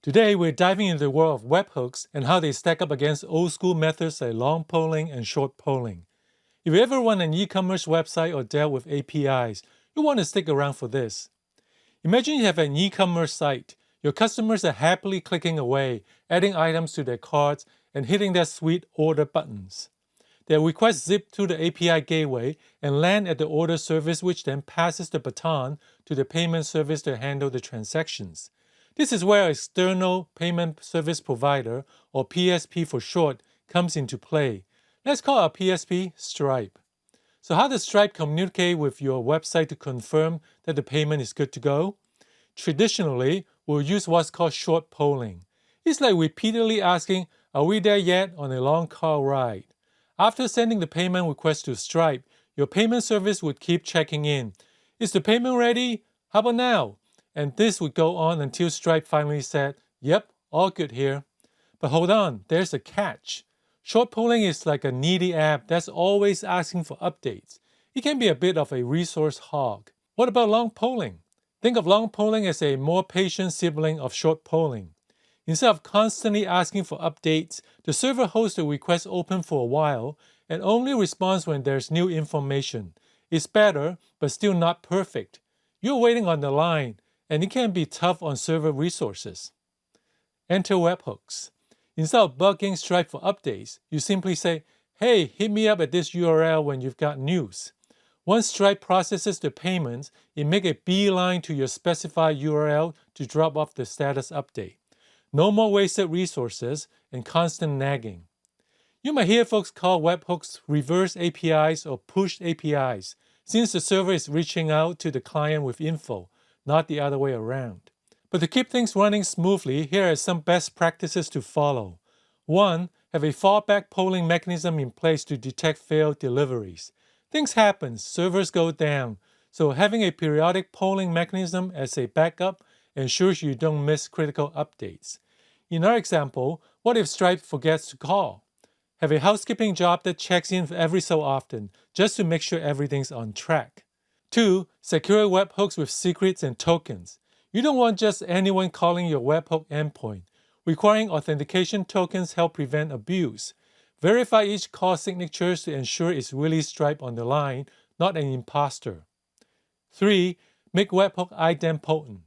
Today, we're diving into the world of webhooks and how they stack up against old-school methods like long polling and short polling. If you ever run an e-commerce website or dealt with APIs, you'll want to stick around for this. Imagine you have an e-commerce site. Your customers are happily clicking away, adding items to their carts, and hitting their sweet order buttons. Their requests zip through the API gateway and land at the order service, which then passes the baton to the payment service to handle the transactions. This is where external payment service provider, or PSP for short, comes into play. Let's call our PSP Stripe. So how does Stripe communicate with your website to confirm that the payment is good to go? Traditionally, we'll use what's called short polling. It's like repeatedly asking, "Are we there yet?" on a long car ride. After sending the payment request to Stripe, your payment service would keep checking in. "Is the payment ready? How about now?" And this would go on until Stripe finally said, "Yep, all good here." But hold on, there's a catch. Short polling is like a needy app that's always asking for updates. It can be a bit of a resource hog. What about long polling? Think of long polling as a more patient sibling of short polling. Instead of constantly asking for updates, the server holds the request open for a while and only responds when there's new information. It's better, but still not perfect. You're waiting on the line, and it can be tough on server resources. Enter webhooks. Instead of bugging Stripe for updates, you simply say, "Hey, hit me up at this URL when you've got news." Once Stripe processes the payments, it makes a beeline to your specified URL to drop off the status update. No more wasted resources and constant nagging. You might hear folks call webhooks reverse APIs or push APIs, since the server is reaching out to the client with info, not the other way around. But to keep things running smoothly, here are some best practices to follow. 1. Have a fallback polling mechanism in place to detect failed deliveries. Things happen, servers go down, so having a periodic polling mechanism as a backup ensures you don't miss critical updates. In our example, what if Stripe forgets to call? Have a housekeeping job that checks in every so often, just to make sure everything's on track. 2. Secure webhooks with secrets and tokens. You don't want just anyone calling your webhook endpoint. Requiring authentication tokens help prevent abuse. Verify each call signatures to ensure it's really Stripe on the line, not an imposter. 3. Make webhook idempotent.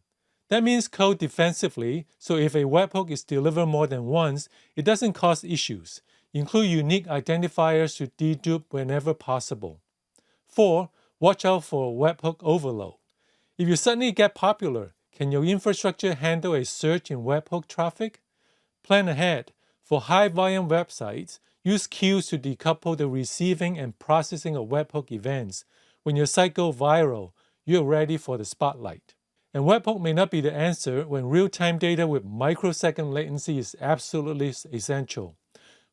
That means code defensively, so if a webhook is delivered more than once, it doesn't cause issues. Include unique identifiers to dedupe whenever possible. 4. Watch out for webhook overload. If you suddenly get popular, can your infrastructure handle a surge in webhook traffic? Plan ahead. For high-volume websites, use queues to decouple the receiving and processing of webhook events. When your site goes viral, you're ready for the spotlight. And webhook may not be the answer when real-time data with microsecond latency is absolutely essential.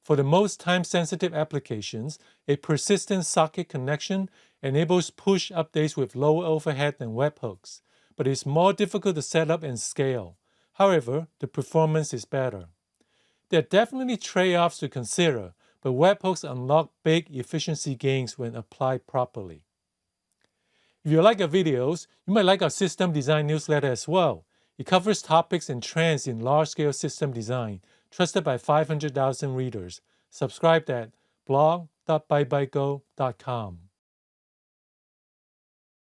For the most time-sensitive applications, a persistent socket connection enables push updates with lower overhead than webhooks, but it's more difficult to set up and scale. However, the performance is better. There are definitely trade-offs to consider, but webhooks unlock big efficiency gains when applied properly. If you like our videos, you might like our system design newsletter as well. It covers topics and trends in large-scale system design, trusted by 500,000 readers. Subscribe at blog.bytego.com.